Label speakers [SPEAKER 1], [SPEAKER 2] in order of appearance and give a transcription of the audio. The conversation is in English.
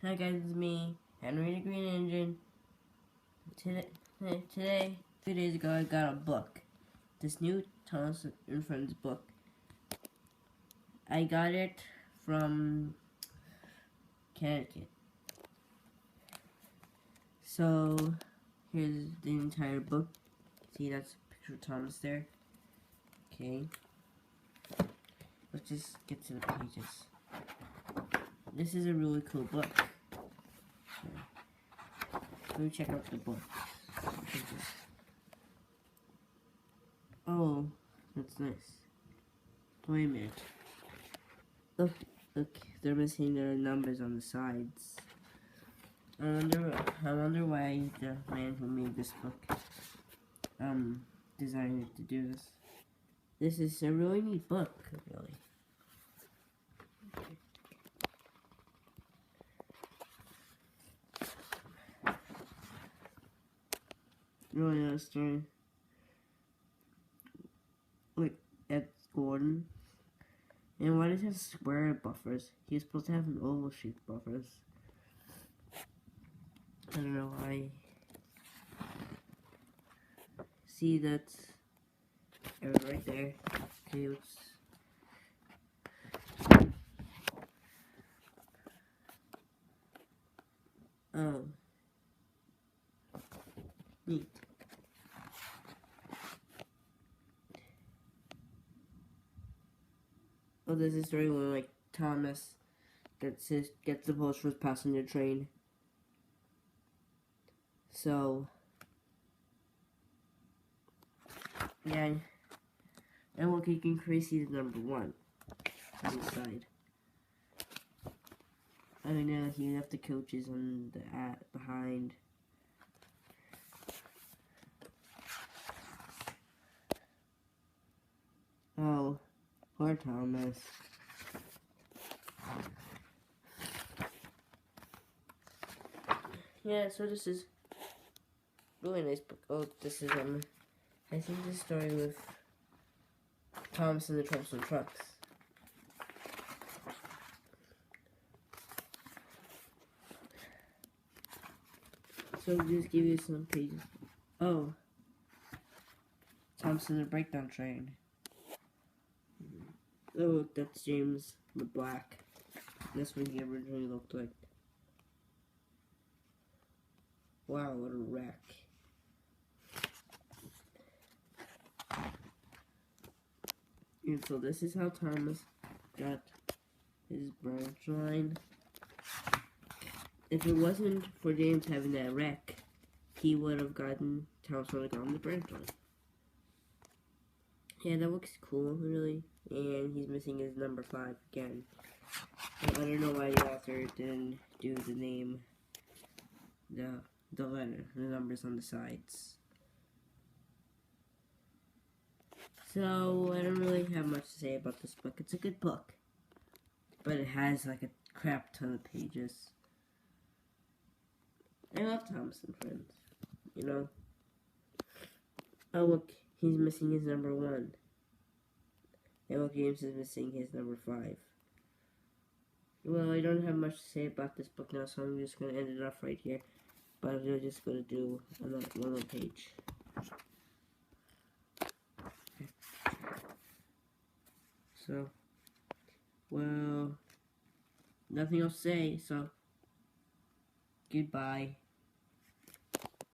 [SPEAKER 1] Hi guys, it's me, Henry the Green Engine. Today, 2 days ago, I got a book. This new Thomas and Friends book. I got it from Connecticut. So, here's the entire book. See, that's a picture of Thomas there. Okay. Let's just get to the pages. This is a really cool book. Let me check out the book. Oh, that's nice. Wait a minute. Look, they're missing their numbers on the sides. I wonder why the man who made this book, designed it to do this. This is a really neat book, really. Really nice story. Look, that's Gordon. And why does he have square buffers? He's supposed to have an oval shaped buffers. I don't know why. See, that's right there. Okay, let's. Oh. Neat. Oh, there's a story where, like, Thomas gets the post for his passenger train. So, yeah, and look, you can crazy the number 1 on the side. I don't know, he left the coaches on the behind. Oh, poor Thomas. Yeah, so this is really nice book. Oh, this is I think this story with Thomas and the Troublesome Trucks. So just give you some pages. Oh, Thomas and the Breakdown Train. Oh, look, that's James the Black. That's what he originally looked like. Wow, what a wreck. And so this is how Thomas got his branch line. If it wasn't for James having that wreck, he would have gotten, Thomas would have gotten the branch line. Yeah, that looks cool, really. And he's missing his number 5 again. I don't know why the author didn't do the name, the letter, the numbers on the sides. So, I don't really have much to say about this book. It's a good book, but it has like a crap ton of pages. I love Thomas and Friends, you know. Oh look, he's missing his number 1. And look, James is missing his number 5. Well, I don't have much to say about this book now, so I'm just going to end it off right here. But I'm just going to do one little page. So, well, nothing else to say, so, goodbye.